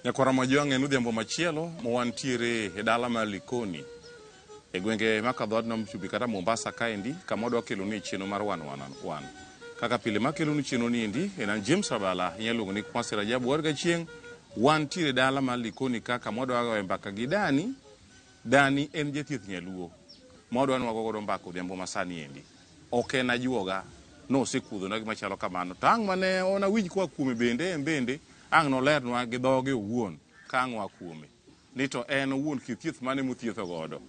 Nyakwara Majwang' en odhiambo machielo mawantiere e dala mar Likoni e gwenge makadhod nam chumbi kata Mombasa kaendi kama wadwa kelo ni chieno mar wan. Kaka pile makelo ni chieno ni endi en James Rabala inyalo ni Kwasi Rajabu warga chieng' wantiere dala mar Likoni kaka mwadwa goyo mbaka gi Dani en jathieth nyaluo mwadwa nwago godo mbaka odhiambo masani endi. Ok en ajuoga no osekudho na gima chalo kamano. Tang' mane ona winj kwa kuome bende ang' no lernwa gi dhoge owuon kang'wa kuome ni to en owuon kithieth mane mothietho godo.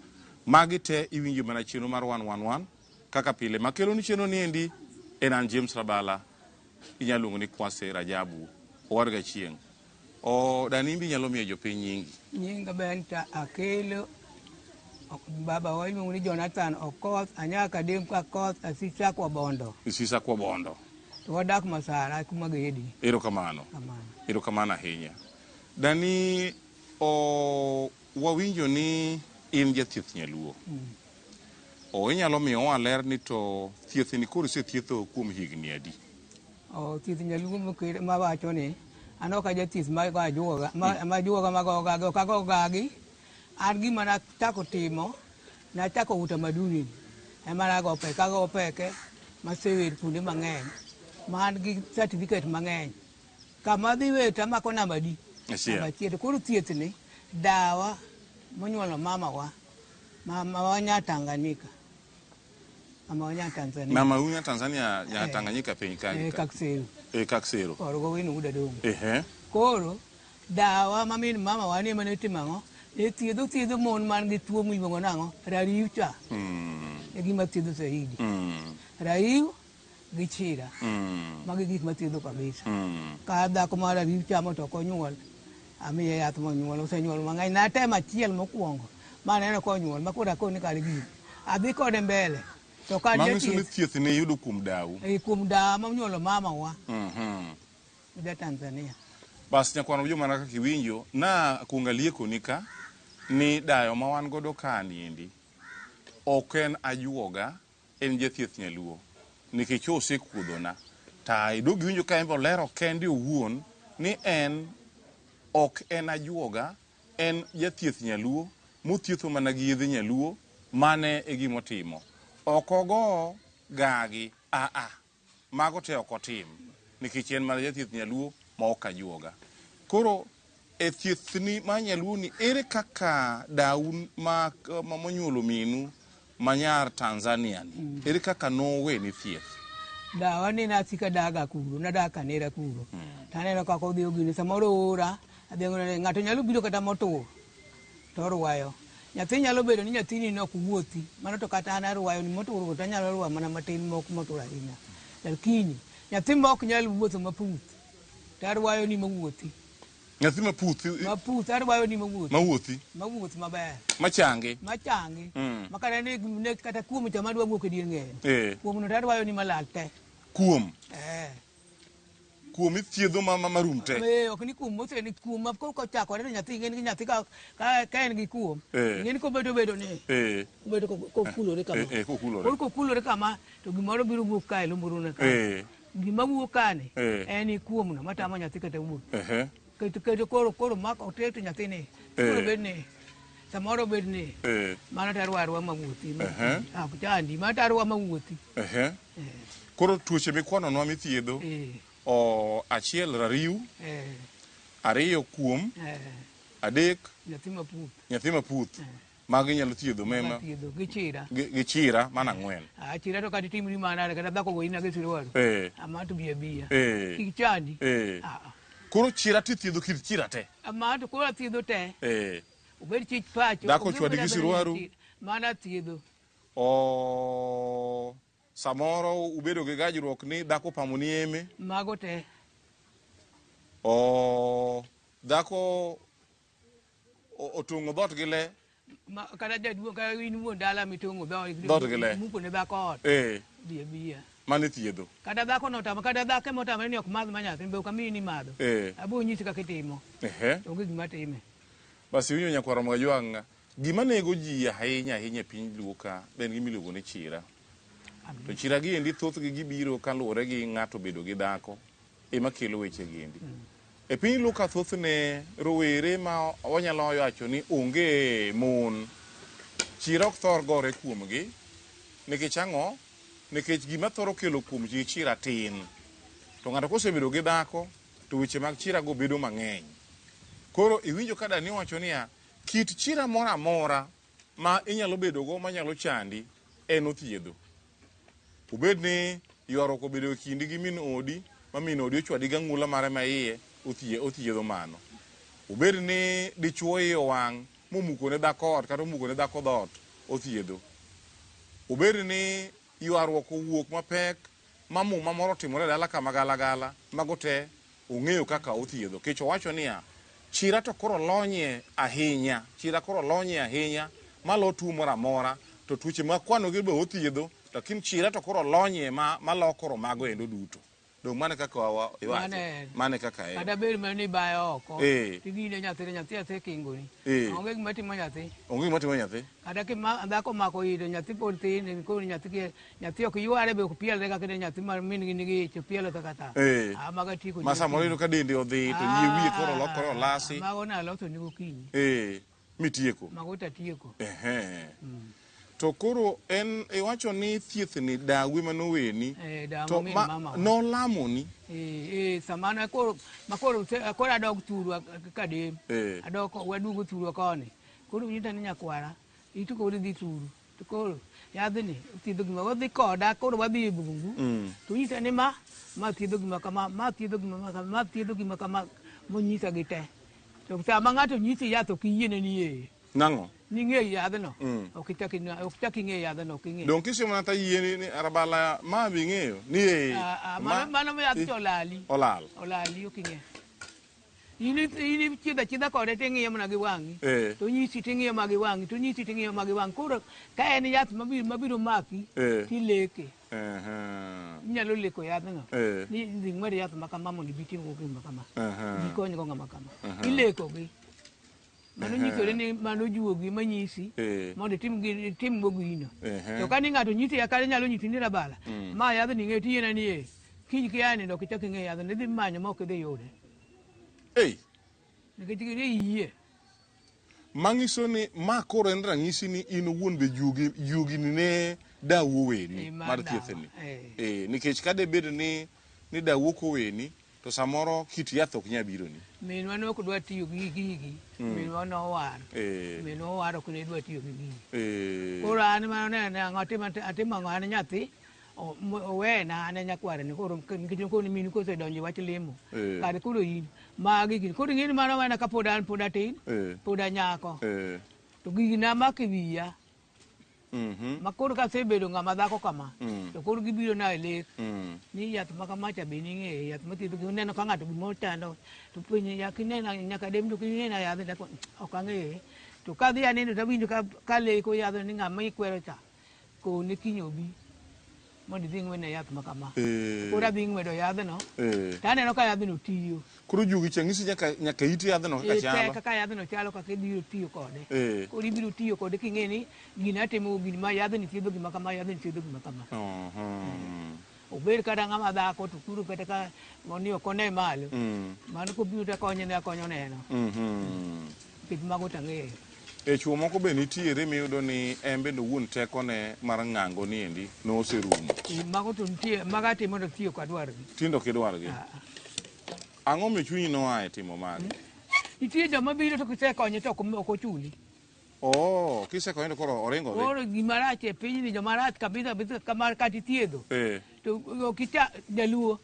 Magi te iwinjo mana chieno mar 111 kaka pile makelo ni chieno ni endi en James Rabala inyalo ni Kwasi Rajabu warga chieng'. Dani imbi nyalo miyo jopiny nyingi. Nyinga benta akelo baba wa ni Jonathan Okoth anyaka Demka Koth Asisa kwa Bondo. Asisa kwa Bondo. To wadak Masara kuma gedi. Erokamano. Erokamano ahinya. Dani wawinjo ni in jathieth nyaluo. Inyalo miyo ler ni to thieth ni koro isethietho kuom higni adi? Thieth nyaluo mawacho ni anoka jathieth ma ajuoga magoga gagi an gima nachako timo nachako utamaduni ema nago peke masewer kuonde mang'eny man gi certificate mang'eny kama dhi weta mako namba di namba chiete koro thieth ni dawa monyuolo mama wa nya Tanganyika mama nya Tanzania mama unya Tanzania ya Tanganyika piny kanyo Kaksero koro go winu uda dongo koro dawa mamin mama wa ne mane timang'o thiedho mon man gi tuo miluongo nang'o rariw cha e gima thiedho saidi rariw gi chira magi gik mathiedho kabisa ka dhako mar rariw chamo to konyuol amiye yath monyuol osenyuol mang'eny natema achiel mokwongo maneno konyuol makoro akoni kar gini adhi kode mbele to ka thieth ne yudo kuom dawu kuom dawa monyuolo mama wa da Tanzania. Bas Nyakwara Majwang' mana kaka iwinjo na kuongalieko nika ni dayo ma wan godo kani endi ok en ajuoga en jathieth nyaluo nikech osekudhona ta idogi winjo ka en bolero kende owuon ni en ok en ajuoga en jathieth nyaluo mothietho mana gi yedhe nyaluo mane e gima otimo ok ogo gagi mago te ok otim nikech en mana jathieth nyaluo ma ok ajuoga. Koro e thiethni ma nyaluo ni ere kaka daun ma monyuolo minu manyar Tanzania ni ere kaka nowe ni thieth? Dawa ni nasika daga kuro nadaka nera kuro taneno kako dhi ogini samoro ora adhigo ng'ato nyalo biro kata motur to ruwayo nyathi nyalo bedo ni nyathini nok wuothi mano to kata ana ruwayo ni motur to nyalo ruwa mana matin mok motur ahinya lakini nyathi mok nyalo wuotho maputh tarwayo ni mawuothi nyathi maputh arwayo ni mawuothi maber machangi makana ne kata kuom chama dwa wuok e dier ng'eny kuom no tarwayo ni malal te kuom ithiedho marum te ok ni kuom mose ni kuom ma ko chako ne nyathi ng'en gi nyathi ka en gi kuom ng'en ko bedo ni bedo ko kulore kama ko kulore kama to gimoro biro wuok ka lumburu ka gima wuok kane en kuom no matamo nyathi kata wuok keto koro mak oteto nyathini koro bedni samoro bedni mana tarwarwa mawuothi chandi mana tarwa mawuothi koro tuoche mikwanonwa mithiedho achiel rariw ariyo kuom adek nyathi maputh magi nyalo thiedho mema gi chira mana ng'wen chira to kati timri mana kata dhako goina ge sirwaru ama to biya kik chandi koro chira tithiedho kit chira te ama to koro thiedho te obed chich pacho dhako chwadi gi sirwaru mana thiedho samoro ubedo gi gajruok ni dhako pamo ni eme mago te dhako otong'o dhot gi le kata jaduong' ka in wuon dala mitong'o dhot gi le muko ne dhako ot biya mane thiedho kata dhako notamo kata dhako motamo ni ok madh manyathi be okamiyi ni madho abo nyisi kaka itimo onge gima time. Basi winjo Nyakwara Majwang' gima nego ji ahinya e piny luo ka en gima iluongo ni chira to chira gi endi thoth gi gibiro kaluwore gi ng'ato bedo gi dhako ema kelo weche gi endi E piny Luka thothne rowere ma wanyalo wacho ni onge mon, chiro ok thor gore kuomgi, nikech ang'o? Nikech gima thoro kelo kuom ji chira tin. To ng'ato kosebedo gi dhako, to weche mag chira go bedo mang'eny. Koro iwinjo ka dani wacho niya, kit chira moro amora ma inyalo bedo go manyalo chandi en othiedho. Obed ni ywaruok obedo e kindi gi min odi, ma min odi ochwadi ga ng'ula mare ma iye, othiedho mano. Obed ni dichuo iye owang' momuko ne dhako ot kata omuko ne dhako dhot, othiedho. Obed ni ywaruok owuok mapek ma muma moro timore dala kama gala mago te ong'eyo kaka othiedho. Kech owacho niya, chira to koro lonye ahinya, malo tuo moro amora, to tuoche ma kwano gi be othiedho, lakini chira to koro lonye malokoro mago endo duto. Dong mane kaka iwacho? Mane kaka kada ber mani bayo oko. Tigine nyathi asekingoni. Onge gima timo nyathi. Kada ki dhako mako ide nyathi pod tin, koro nyathi ok yware be ok pielre kaka nyathi mar min gi nigi ich pielo kaka ta. Maga tiko. Masa moro ka dende odhi to yie wiye koro lokore olasi. Mago na loso ni gokinyi. Mitieko. Mago ta tieko. To koro en iwacho ni thieth ni dawe manoweni to nolamoni samana koro adog thuru kadem adog wadugo thuru koni koro nyita ni nyakwara itu koro dhi thuru to koro yadhni thiedho gima wadhi koda koro wadhi e bungu to nyita ni ma thiedho gima kama monyisa gi te to sama ng'ato nyisi yath ok iyiene ni ye nang'o ninge yadhno ok taki ng'e yadhno ok ing'e donc kisimo nata yie ni arabala ma bi ng'eyo ni mano yadh to olali ok ing'e ini chidha kode ting'iyo mana gi wang'i to nyisi ting'iyo ma gi wang'i koro ka en yath mabiro maki tileke inyalo leko yadhno ni dhi ng'wed yath makama mondo ibiting'o gima kama gikonygo ng'ama kama ileko gi mano nyisore ni mano juogi manyisi mondo itim go gino to ka ni ng'ato nyisi kata nyalo nyisi ni rabala ma yadhni ng'e tiyena ni kiny kia nindo ok ichak ing'e yadhno idhi manyo ma ok idhi yude nikech yie mang'iso ni ma koro en ranyisi ni in owuon be juogini ne dawo weni mar thiethni nikech ka de bed ni dawo koweni to samoro kit yath ok nya biro ni minwa ne ok dwa tiyo gi gigi minwa nowar ok ne dwa tiyo gi gigi koro an manone atimo ang'o an nyathi owena an nyakwareni koro nikech koro minu kosedonjo wach lemo kare koro in magi gini koro ing'eni mano wena ka pod atin pod anyako to gigi namako e wiya ma koro kasebedo ng'ama dhako kama to koro gibiro na e lek ni yath makamacha be ning'e yath mathiedho gi neno ka ng'ato gimoro chando to penye yakinena nyaka dem to kinena yadh ok ang'eye to kadhi anindo tawinjo ka leko yadhno ni ng'ama ikwero cha kone kiny obi mondo idhi ng'wene yath makama koro adhi ng'wedo yadhno to aneno ka yadhno tiyo koro jugi chang'isi nyaka iti yadhno kaka yadhno chalo kaka ibiro tiyo kode koro ibiro tiyo kode king'e ni gini atimo gini ma yadhni thiedho gima kama obed kata ng'ama dhako to kuro kata ka ni ok one malo mano kobiro to akonyo neno pith mago tang'eyo chuo moko be nitiere miyudo ni en bende owuon tekone mar ng'ango ni endi noserumo mago to nitie maga timo to tiyo kadwargi tindo kidwargi ang'o michunyi noae timo magi nitie joma biro to kisekonye to ok ochuli kisekonye to koro oringo dhi koro gima rach e pinyni joma rach kabisa kamar kati thiedho to okita jaluo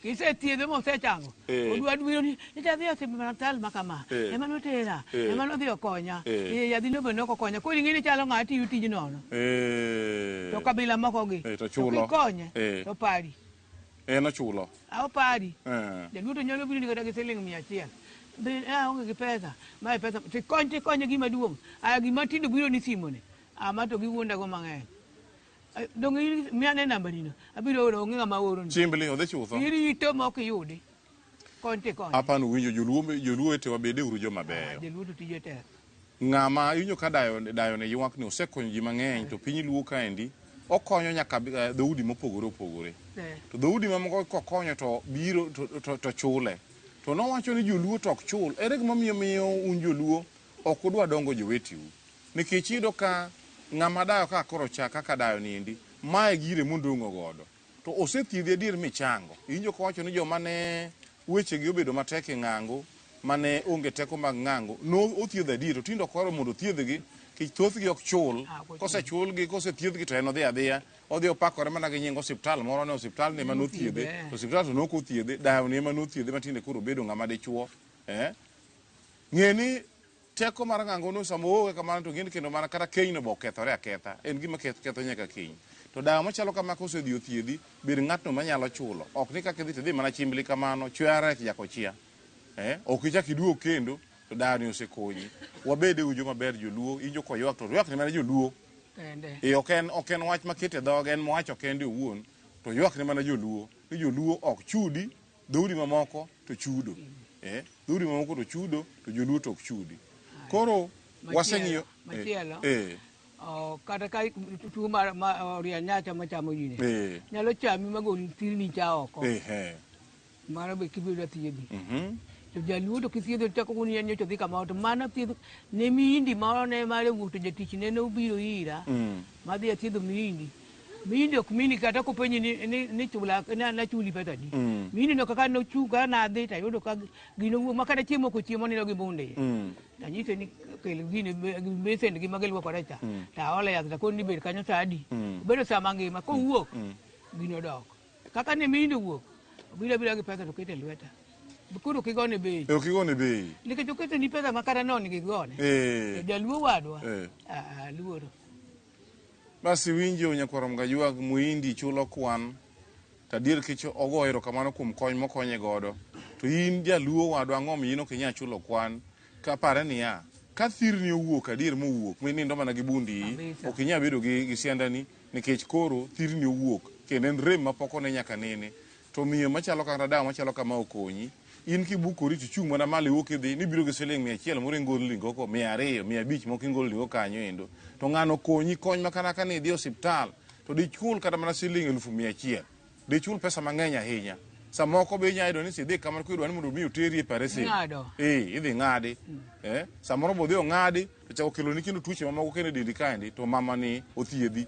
kisethiedho mosechango odwa biro ni itadhi osiptal makama ema notera ema nodhi okonya yadhino be nokokonya koro ing'eni chalo ng'ama tiyo tij nono to kabila mokogi to kikonye to pari nochulo opari jaluo to nyalo biro ni kata gi siling 100 onge gi pesa mae pesa tikonye gima duong' gima tindo biro ni simone ama to giwuonda go mang'eny dong miane namba nino abiro oro onge ng'ama oro chimbli odhi chutho irito ma ok iyudi konye apano winjo joluo etewa bede uru joma beyo joluo to tije tek ng'ama inyo ka dayo ne ywak ni osekonyo ji mang'eny to piny luo kaendi okonyo nyaka dhoudi mopogore opogore to dhoudi mamoko kokonyo to biro to chule to nowacho ni joluo to ok chul. Ere gima miyo un joluo ok udwa dongo jowetiu, nikech iyudo ka ng'ama dayo ka koro cha kaka dayo nindi mae gire mondong'o godo to osethiedhi adier michango. Iwinjo kowacho ni joma ne wechegi obedo matek e ng'ango mane onge teko mag ng'ango no othiedho adier, to tindo koro mondo thiedhgi kich thothgi ok chul. Kosechulgi kosethiedhgi to en odhi adhiya odhi opakore mana gi nying osiptal moro ne osiptal ne ema nothiedhe to osiptal to nok othiedhe dayo ne ema nothiedhe matinde koro bedo ng'ama dichuo. Ng'eni teko mar ng'ango no samo oge kamano to ng'eni kendo mana kata kenyno bo kethore aketha, en gima ketho nyaka keny. To dayo machalo kama kosedhi othiedhi bed ng'atno manyalo chulo, ok ni kaka idhi to idhi mana chimbli kamano chwere jako chia. Ok ichak iduog kendo to dayo ni osekonyi. Wabede ujo maber joluo, injo koywak to ywak ni mana joluo. Ok en wach makete dhoge, en mowacho kende owuon to ywak ni mana joluo. Ni joluo ok chudi, dhoudi mamoko to chudo. Dhoudi mamoko to chudo to joluo to ok chudi. Koro waseng'iyo machielo kata ka tuo mar ria nyacha machamo yine nyalo chami magol tirni cha oko mano be kibedo thiedhi to jaluo to kithiedho chako kuni yanyo to dhi kama to mana thiedho ne miindi moro ne mare wuto jatich ne no biro ira madhi thiedho miindi ok mini kata ko penyi ni chula na chuli pesa di miindi no kaka no chuga na dhi ta yudo ka gino makana chiemo ko chiemo ni no gibonde tanyite ni kel gine besen gi magel ko recha ta ole ya ta koni ber kanyo tadi bedo sama ngima ko wuok gino dok kaka ne miindi wuok bila gi pesa to kete lweta bukuru kigone bei nikech okete ni pesa makara no ni gigone jaluo wadwa luoro. Basi winjo nyakwaro mga muindi chulo kwan tadier kich ogo erokamano kuom kony mokonye godo to in jaluo wadwa ng'om yino kinya chulo kwan ka pare niya ka thirni owuok adier mowuok minindo mana gi bundi ok inya bedo gi siandani nikech koro thirni owuok kendo en rem mapoko ne nyaka nene to miyo machalo kaka dawa machalo kama okonyi in kibukori to chung mana mali wuok idhi ni biro gi siling 100 moro ngol lingo ko 200 150 moko ngol lingo kanyo endo to ng'ano konyi kony makana ka ni dhi osiptal to dichul kata mana siling 100,000 dichul pesa mang'eny ahinya. Samoko be inyayudo ni sidhi kamano kuidwa ni mondo mi oteri e parese idhi ng'adi samoro bo dhi ong'adi to chako keloni kendo tuoche mamoko kendo dendi kaendi to mama ni othiedhi.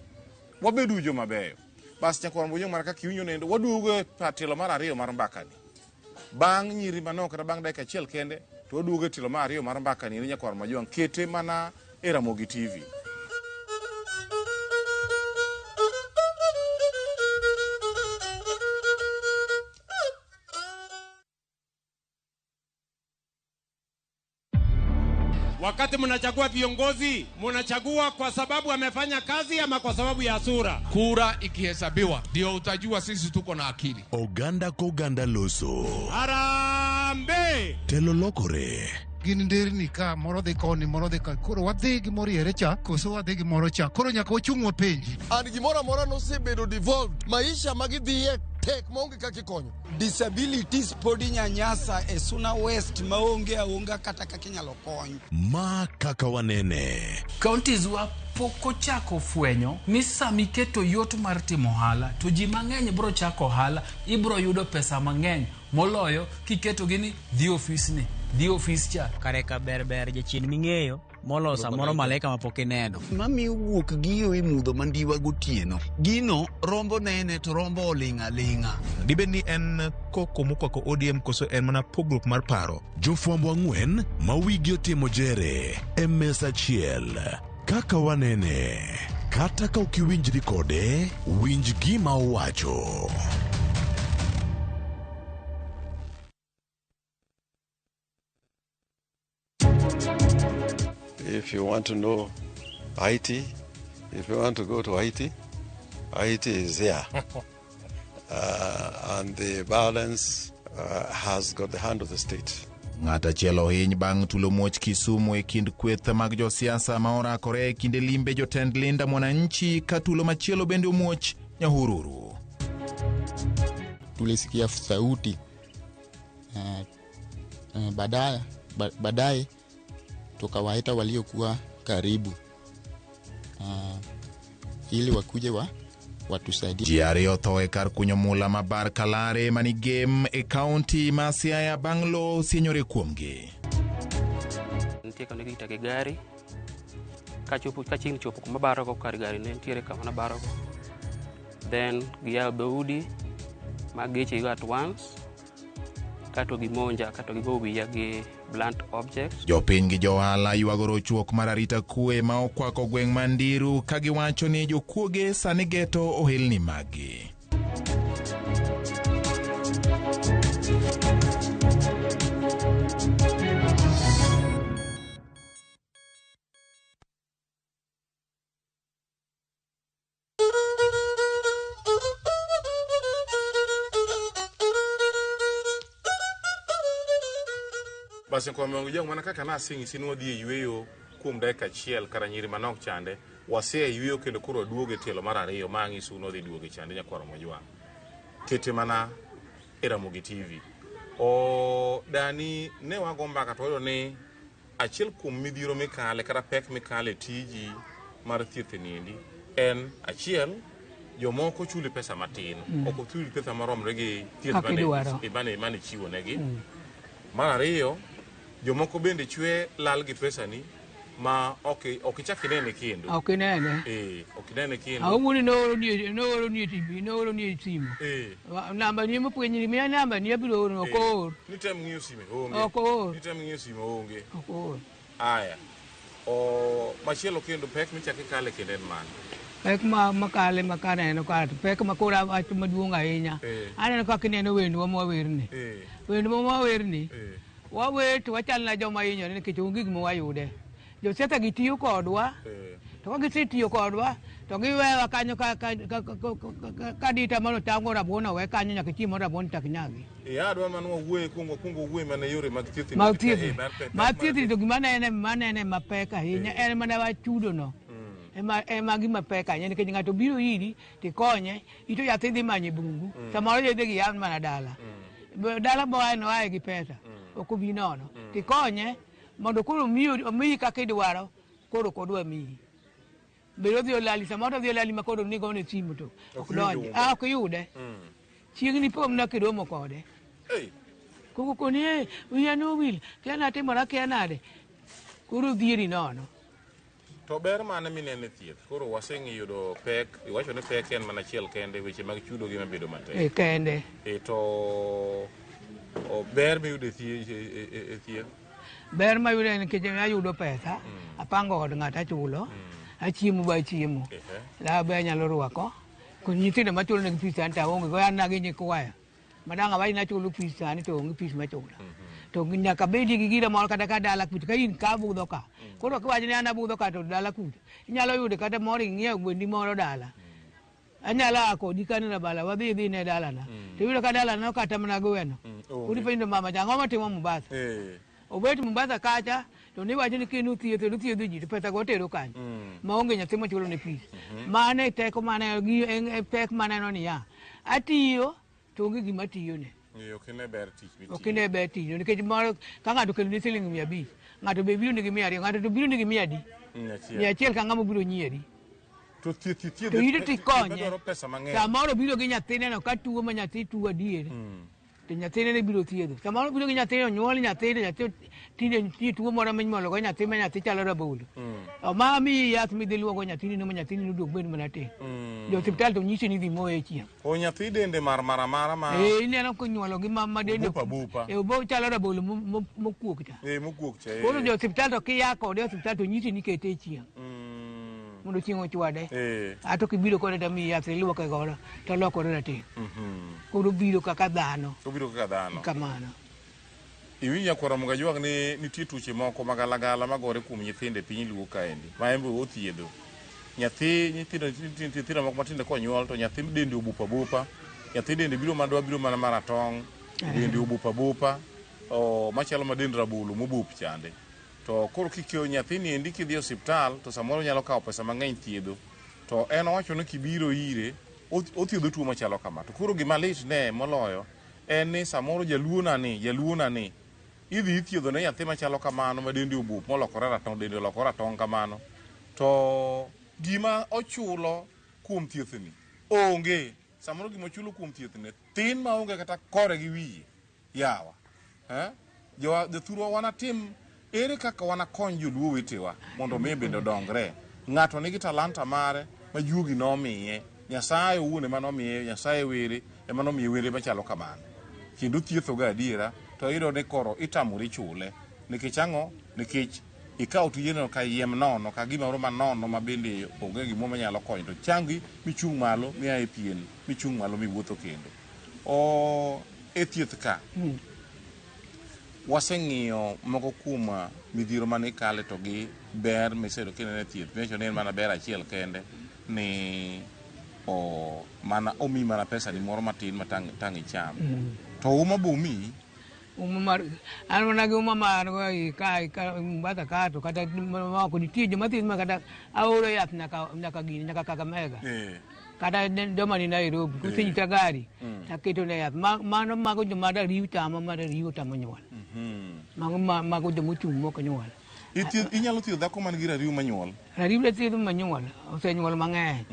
Wabedo jo mabeyo bas nyakwaro mbonyo mar kaka iwinjo nendo waduogo tilo mar ariyo mar mbakani bang' nyiri manok kata bang' dakika achiel kende to waduogo tilo mar ariyo mar mbakani ni nyakwaro majwang' kete mana e Ramogi TV. Wakati mnachagua viongozi, mnachagua kwa sababu amefanya kazi ama kwa sababu ya sura? Kura ikihesabiwa ndio utajua sisi tuko na akili. Oganda koganda loso. Harambe! Telo lokore. Gin nderni ka moro dhi koni moro dhi ka koro wadhi gi moro yere cha koso wadhi gi moro cha koro nyaka wachung'wa penji and gimoro amora nosebedo devolved maisha magidhiye tek maonge kaka ikonyo disabilities pod inyanyasa e Suna West maonge aonga kata kaka inyalo kony ma kaka wanene counties wa poko chako fwenyo ni sami keto yot mar timo hala to ji mang'eny bro chako hala ibro yudo pesa mang'eny moloyo kiketo gini dhi office cha kare ka berber jachien ming'eyo molo samoro malaika mapok ineno mami wuok giyo e mudho mandiwa gotieno gino rombo nene to rombo olinga dibed ni en koko mokwako ODM koso en mana pogruok mar paro jofwambo ang'wen ma wigi otimo jere e mesa achiel kaka wanene kata ka ukiwinjri kode winj gima owacho. If you want to know Haiti, if you want to go to Haiti, Haiti is here. And the violence has got the hand of the state. Ng'ata chielo hiny bang' tulo muoch Kisumu e kind kweth mag josiasa ma orakore e kinde limbe jotend Linda Mwananchi ka tulo machielo bende omuoch Nyahururu. Tulisikia sauti baadaye tukawaita waliokuwa karibu ili wakuje watusaidie. Ji ariyo otho e kar kunyo mula ma bar Kalare mani Gem e kaunti ma Siaya bang' lo sienyore kuomgi. Nitie kane gitake gari kachieng' chopo kuma barogo kar gari ne nitiere kama na barogo, then giyawo dhoudi mag geche go at once kato gimonja kato gigo wiya gi blunt objects. Jopiny gi johala ywago rochruok mar arita kwe ma okwako gweng' Mandiru ka giwacho ni jokuoge sani geto ohelni maggi. Basi kwa mwangu jangu mana kaka na singi sinu wadhi yweyo kuom dakika achiel kara nyiri manok chande wase yweyo kendo koro duoge tielo mar ariyo mangi suno dhi duoge chande nyakwaro mojwa kete mana Ramogi TV. O dani ne wago mbaka to ne achiel kuom midhiro mikale kata pek mikale tiji mar thieth niendi en achiel jomoko chuli pesa matin ok chuli pesa maromre gi thieth mane chiwo negi. Mar ariyo jomoko bende chwe lal gi pesa ni ma ok ichak inene kendo. Ok inene. Ok inene kendo. Awuni no ni TV, no ni simu. Namba ni mpuonyi mi namba ni abiro oro okor. Nitem ng'iyo sime onge. Okor. Nitem ng'iyo sime onge. Okor. Aya. O machielo kendo pek michak ikale kendo en man. Pek makale makaneno kata pek makora wach maduong' ahinya. Aneno kaka ineno wendwa mwawerni. Wendwa mwawerni. Wawer to wachal na joma hinyore nikech onge gima wayude. Josiasa gitiyo kodwa. To ka gisetiyo kodwa to giwewa kanyo ka dita mano tango rabuon we kanyo nyaka chiemo rabuon tak nyagi. Adwa manwa wuoye kungo wuoye mane yore mag thieth. Mag thieth to gima nene mapek ahinya en mana wachudo no. Ema gima pek ahinya nikech ng'ato biro iri tikonye ito yathi dhi manye bungu samoro yedhe gi yan mana dala. Dala boa no ae gi pesa ok obi nono tikonye mondo koro omiyi kaka idwaro koro kodwa miyi biro dhi olali samoro dhi olali makoro nigo ne simu to ok donje ok yude chiegni pom na kiromo kode koko koni wiya no wil kiana timora kianade koro dhieri nono. To ber mane minene thieth koro waseng'iyudo pek iwacho ni pek en mana achiel kende weche mag chudo gi mabedo matek kende to ber miyudo e thieth ber mayudo nikech ayudo pesa apango od ng'ato achulo achiemo ba chiemo la be anyalo rwako kun nyithindo machulo negi pesa anta onge go an nagi nyikwayo madanga wai nachulo pesa ni to onge pesa machulo to nyaka bedi gi gira moro kata ka dala kuto ka in ka budho ka koro ka wachni an abudho ka to dala kuto inyalo yude kata moro ing'iew gwendi moro dala anyalo akodi kanina bala wadhi ne dala na to yudo ka dala no kata mana gweno udi penjo mama jango matimo Mombasa obet Mombasa kacha to ni wacho ni kinu thietho ji to pesa go tero kanyo maonge nyathi machulo ne pis mane teko mane gi pek mane no niya atiyo to onge gima tiyone. Ok ne ber tich bitio. Ok ne ber tich nikech moro ka ng'ato kelo ni siling 500 ng'ato be biro nigi 200 ng'ato to biro nigi 100 100 ka ng'ama biro nyieri to yudo tikonye samoro biro gi nyathine no ka tuo ma nyathi tuo adier to nyathine ne biro thiedho samoro biro gi nyathine onyuol nyathine tinde tuo moro minyuolo go nyathi ma nyathi chalo rabolo omami yath midhi luongo nyathini no ma nyathini noduog bed mana tin jo hospital to nyisi ni dhi moye chieng' o nyathi dende mara ma ineno konyuolo gi mama dende obo chalo rabolo mokuok cha mokuok cha koro jo hospital to kiya kode hospital to nyisi ni kete chieng' mondo chieng' ochwade ato kibiro kode to miyi yath iluoke godo to lokore ratin koro biro kaka dhano kamano. Iwinja kwara mga juak ni nitie tuoche moko magalagala magore kuom nyithinde piny luo kaendi ma embe othiedho nyithindo moko matinde konyuol to nyathi dende obupa nyathi dende biro mana maratong dende obupa machalo ma dend rabolo mobup chande to koro kikeo nyathini endi kidhi hospital to samoro nyalo kawo pesa mang'eny thiedho to en owacho ni kibiro ire othiedho tuo machalo kama to koro gima lit ne moloyo en ni samoro jaluo na ni idhi ithiedho ne nyathi machalo kamano ma dende obup molokore ratong dende olokore ratong kamano to gima ochulo kuom thiethni onge samoro gimo chulo kuom thieth ne tin ma onge kata kore gi wiye yawa jothurwa wanatim ere kaka wanakony joluo wetewa mondo mi bende dongre. Ng'ato nigi talanta mare ma juogi nomiye, Nyasaye owuon ema nomiye, Nyasaye were ema nomiye were machalo kamano, kendo thietho ga adiera, to iyudo ni koro itamori chule nikech ang'o? Nikech ikawo tijeno ka yiem nono, ka gimoro ma nono ma bende onge gimo manyalo konyo, to changi michung' malo miya e pien, michung' malo miwuotho kendo. E thieth ka waseng'iyo moko kuom midhiero mane kale to gi ber miseyudo kinene thieth. Miwacho ni en mana ber achiel kende ni mana omi mana pesa ni moro matin ma tang' icham. To uma bomi an mana gi uma mar ka mbata ka to kata ma ko nitie joma tin ma kata aoro yath nyaka gini nyaka Kakamega kata joma ni Nairobi kusenyita gari taketo ne yath mano mago joma da riu tamo ma da riu tamo nyuol mago joma chung moko nyuol. Inyalo thiedho dhako man gi rariw manyuol? Rariw da thiedho manyuol osenyuol mang'eny.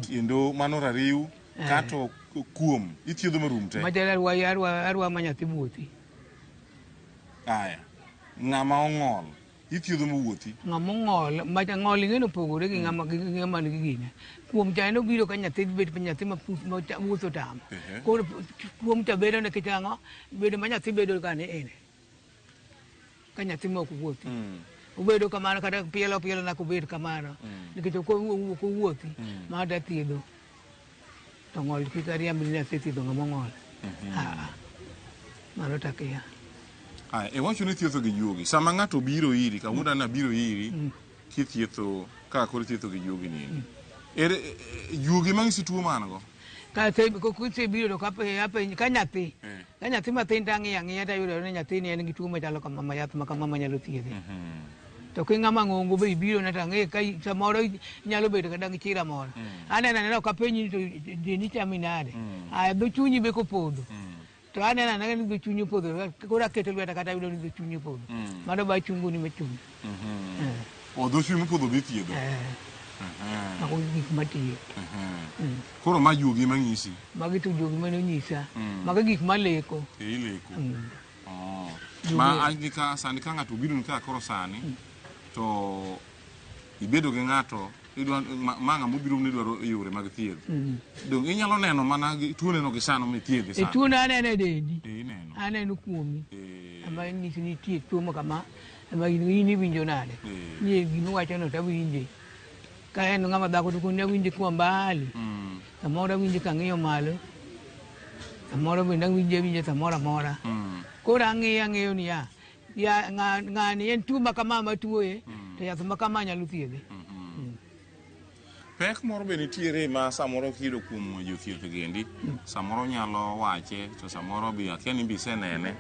Kendo mano rariw kato kuom ithiedho marum te arwa ma nyathi wuothi. Aya, ng'ama ong'ol ithiedho mawuothi? Ng'ama ong'ol ng'ol ing'eno pogore gi ng'ama nigi gine. Kuom cha no biro ka nyathi bet nyathi ma wuotho tamo. Koro kuom cha bedo ne kitang'o bedo ma nyathi bedo ka ne ene ka nyathi mok wuothi. Ubedo kamano kata pielo na kubed kamano nikech ko wuothi ma da thiedho to ng'ol kika riambi ni thiedho ng'ama ng'ol. Mano takia. Wacho ni thietho gi juogi. Sama ng'ato biro iri, kawuono na biro iri kithietho ka koro thietho gi juogi ni. Juogi mang'isi tuo mango? Ka biro ka nyathi mathin tang'iya ta yudo ni nyathi ni en gi tuo machalo kama yath ma kama nyalo thiedhe. To ki ng'ama ng'ongo be ibiro na tang'e ka samoro nyalo bedo ka dang' chira moro. Aneno ka penyi to dini chami nade. Dho chunyi be kopodho. To aneno ni dho chunyi podho. Koro aketo lweta kata yudo ni dho chunyi podho. Mano ba chungu ni machungu. Dho chunyi podho be thiedho? Ako gik matiyo. Koro ma juogi mang'isi? Magi to juogi mane onyisa. Magi gik maleko. Ileko. Ma angi ka sani ka ng'ato biro ni ka koro sani to ibedo gi ng'ato ma ng'a mobiro ni dwaro yore mag thieth. Dong inyalo neno mana tuo neno gi sano mithiedhi sano? Tuo na aneno e dendi. Aneno kuomi. Ama nyisi ni nitie tuo ma kama ama in iwinjo nade. Ni gimiwacho no tawinje. Ka en ng'ama dhako to kun awinje kuom mbali. Samoro awinje kang'iyo malo. Samoro bende awinje samoro amora. Koro ang'iyo ni ng'ani en tuo ma kama ma tuoye to yath ma kama nyalo thiedhe. Pek moro be nitiere ma samoro kido kuom jothieth gendi, samoro nyalo wache to samoro be akia ni mbise nene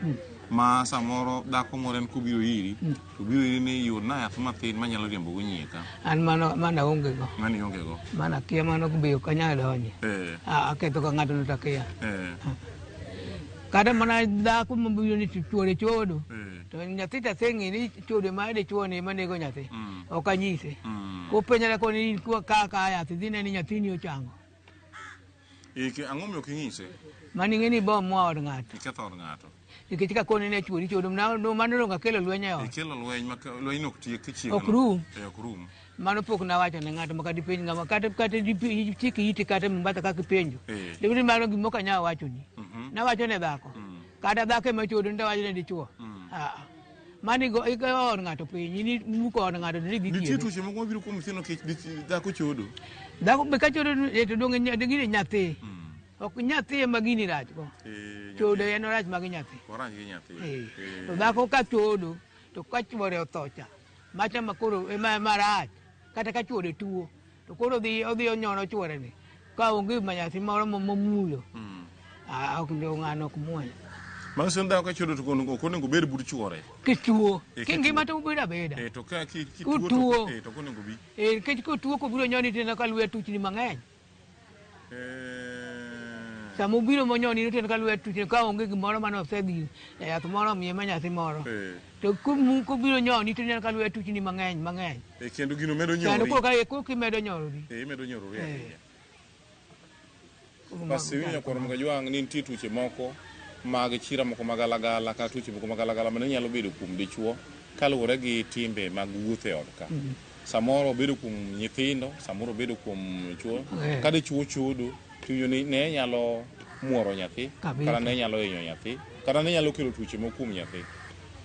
ma samoro dhako moro en kubiro iri to biro iri ni yud na yath mathin manyalo riembo go nyieka. An mana onge go. Mani onge go? Mana kia mano be ok anyalo donje. Aketho ka ng'ato no takia. Kata mana dhako mabiro ni chuore chodo. To nyathi ta seng'i ni chodo ma de chuone manego nyathi. Ok anyise. Ko penyara ko ni kaka yath dhine ni nyathi ni ochango. Ang'o miyo king'ise? Mani ng'eni bom mwa od ng'ato. Iketho od ng'ato. Nikech ka koni ne chuori chodo mano ronga kelo lweny e ot. Kelo lweny ma lweny ok tiek chieng'. Ok rum. Ok rum. Mano pok na wacho ne ng'ato ma kadi penj ng'ama kata chiki iti kata mbata kaka penjo. Dibni mano gimo ka nya wacho ni. Na wacho ne dhako. Kata dhako ema chodo nda wacho ne dichuo. Mani go od ng'ato piny ni muko od ng'ato ni dhi. Nitie tuoche moko mabiro kuom nyithindo kech dhako chodo. Dhako be ka chodo to dong' gini nyathi. Ok nyathi ema gini rach go. Chodo en rach mag nyathi. Orach gi nyathi. To dhako ka chodo to ka chuore othocha. Macha makoro ema rach. Kata ka chuore tuo. To koro odhi onyono chuore ni. Ka onge manyathi moro momulo. Ok ndo ng'ano ok muony. Mang sen dhako ka chodo to konego bed but chuore. Kituo. Kingima to beda beda. To ka kituo to konego bi. Kech ko tuo ko biro nyoni tena ka luwe tuchni mang'eny. Sama ubiro monyo ni ten kalwe tuche ka onge gimoro mane osedhi yath moro miye ma nyathi moro. To kubiro nyo ni ten kalwe tuche ni mang'eny. Kendo gino medo nyori. Kendo ko kimedo nyori. Medo nyori ahinya. Basi winya kwaro mga jwang' ni nitie tuoche moko mag chira moko magalagala ka tuoche moko magalagala mane nyalo bedo kuom dichuo kaluwore gi timbe mag wuotho e od ka. Samoro bedo kuom nyithindo, samoro bedo kuom chuo. Ka dichuo chodo, tuyo ne nyalo muoro nyathi, kata ne nyalo hinyo nyathi, kata ne nyalo kelo tuoche moko kuom nyathi.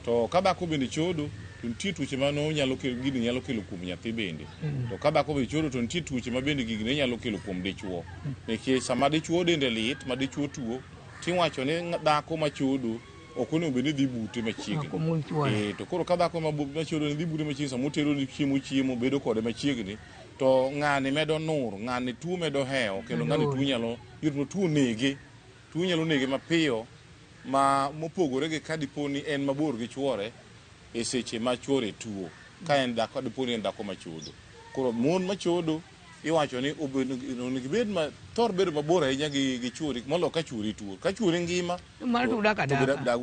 To ka dhako bende chodo, to nitie tuoche ma no nyalo kelo gini nyalo kelo kuom nyathi bende. To ka dhako bende chodo to nitie tuoche ma bende gigi ne nyalo kelo kuom dichuo. Nikech sama dichuo dende lit, ma dichuo tuo, tiwacho ni dhako ma chodo ok onego bed ni dhi bute machiegni. To koro ka dhako ma chodo ni dhi bute machiegni, sama otero ni chiemo bedo kode machiegni, to ng'ani medo nur, ng'ani tuo medo hewo, kendo ng'ani tuo nyalo yudo tuo nyalo nege mapiyo ma mopogore gi kadipo ni en mabor gi chuore e seche ma chuore tuo. Ka en dhako dipo ni en dhako machodo. Koro mon machodo iwacho ni onego bed ma thor bedo mabor ahinya gi chuori molo ka chuori tuo. Ka chuori ngima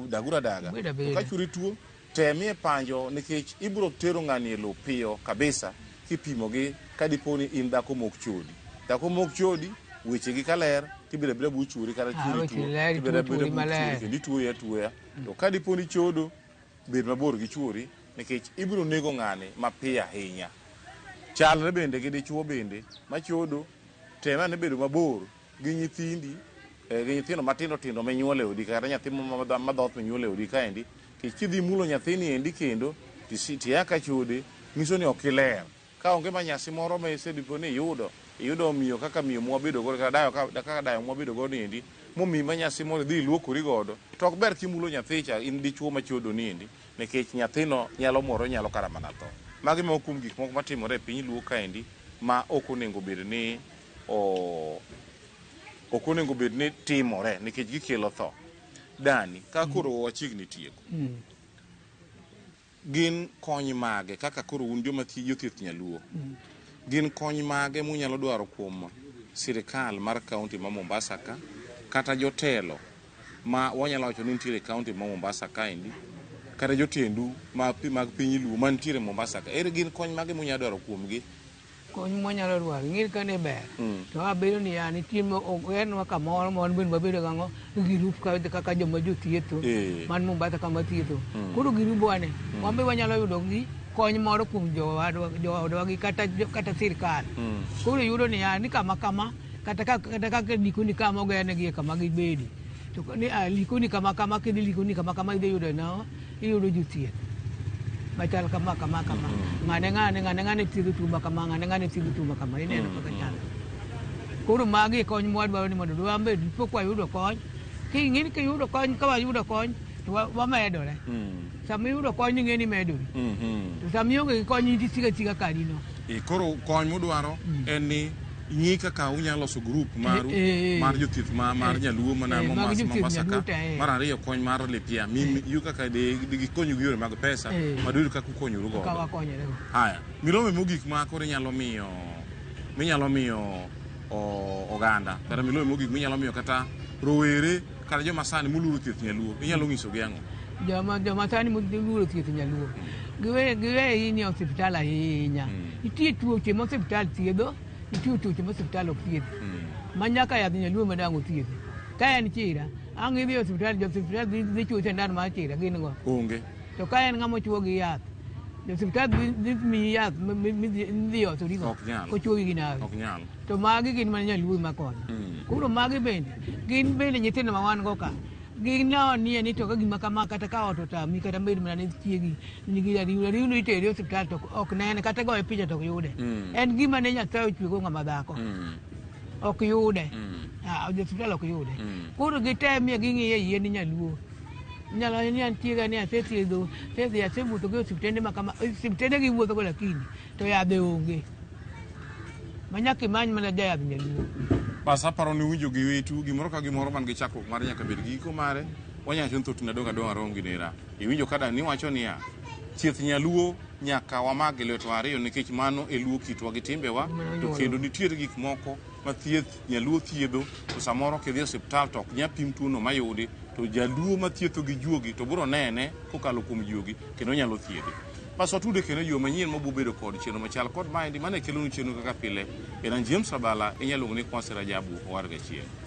dagura daga. To ka chuori tuo temie panjo nikech ibro tero ng'ani e lo piyo kabisa kipimo gi kadipo ni in dhako mok chodi. Dhako mok chodi weche gi kaler tibere bu chuori kata chuori tuo tibere bu chuori kendi tuoya. To kadipo ni chodo bed mabor gi chuori nikech ibro nego ng'ani mapiyo ahinya. Chalre bende gi dichuo bende machodo tema ne bedo mabor gi nyithindi gi nyithindo matindo tindo menyuole odi kata nyathi madhoth menyuole odi kaendi kidhi mulo nyathini endi kendo tiyaka chode nyiso ni ok iler. Ka onge manyasi moro ma isedipo ni iyudo miyo kaka miyo mwabedo godo kaka dayo mwabedo godo endi momi manyasi moro dhi luokori godo to ok ber kimulo nyathi cha in dichuo machodo ni endi nikech nyathino nyalo moro nyalo kara mana tho. Magi moko kuom gik moko matimore e piny luo kaendi ma ok onego bed ni timore nikech gikelo tho. Dani ka koro wachiegni tieko. Gin kony mage kaka koro un joma jothieth nyaluo. Gin kony mage munyalo dwaro kuom sirikal mar kaunti ma Mombasa ka kata jotelo ma wanyalo wacho ni nitiere kaunti ma Mombasa kaendi kata jotendu mag piny luo mantiere Mombasa ka. Ere gin kony mage munyalo dwaro kuomgi? Kony mwanyalo dwaro ng'ir ka ne ber. To abedo ni yani timo ogernwa kamoro mon ben mabedo gang'o girup kaka joma jothietho man Mombasa kama thietho. Koro girubo ane wambe wanyalo yudo gi kony moro kuom jowadwa gi kata sirikal. Koro yudo ni yani kama kata kaka likoni kama ogernegi kama gibedi. To ni likoni kama kidhi likoni kama idhi yudo na iyudo jothieth machal kama ng'ane thiedho tuo ma kama ng'ane thiedho tuo ma kama ineno kaka chalo. Koro magi kony mwadwaro ni mondo wambe pok wayudo kony. King'eni kiyudo kony ka wayudo kony to wamedore. Sama iyudo kony ing'eni medori. To sama ionge gi kony tisiga kadino. Koro kony mudwaro en ni ng'i kaka unyalo loso grup maru mar jothieth mar nyaluo mana Mombasa ka. Mar ariyo kony mar lipia yu kaka gikonyo gi yore mag pesa madwaro kaka ukonyoru godo. Haya, milome mogik ma koro minyalo miyo oganda kata milome mogik minyalo miyo kata rowere kata joma sani muluro thieth nyaluo inyalo ng'iso gi ang'o? Joma sani muluro thieth nyaluo giwe hinyo osiptal ahinya. Nitie tuoche ma osiptal thiedho, nitie tuoche ma osiptal ok thiedh. Manyaka yath nyaluo madang' othiedh. Ka en chira ang' idhi osiptal dhi chuo sindan mar chira gin go onge. To ka en ng'ama chuo gi yath osiptal dhi miyi yath midhi osorigo kochuowi gi nawe. To magi gin mana nyaluo makonyo. Koro magi gin bende nyithindo ma wan go ka ginoni ni to ka gima kama kata ka ot otami kata med mana ne chiegi nigi riwno itere osiptal to ok nene kata goye picha to ok yude. En gima ne Nyasaye ochwego ng'ama dhako ok yude. Osiptal ok yude. Koro gitemie ging'iye yien nyaluo nyalo ni antiega ni asethiedho asewuotho gi osiptende ma kama osiptende gi wuotho go lakini to yadhe onge manyaka imany mana jayadh nyaluo. Bas aparo ni winjo gi wetu gimoro ka gimoro man gi chakruok mar nyaka bed giko mare wanyacho thoth nadonga rongi nera iwinjo kada ni wacho niya thieth nyaluo nyaka wamag lweto ariyo nikech mano e luo kitwa gi timbewa to kendo nitiere gik moko ma thieth nyaluo thiedho to samoro kidhi osiptal to ok nya pim tuono mayudi to jaluo ma thietho gi juogi to biro nene kokalo kuom juogi kendo nyalo thiedhe. Bas watude kendo yo manyien ma bedo kod chenro machal kod maendi mane kelonu chenro kaka pile. En James Rabala, inyalo luongo ni Kwanse Rajabu Owarga Chieng'.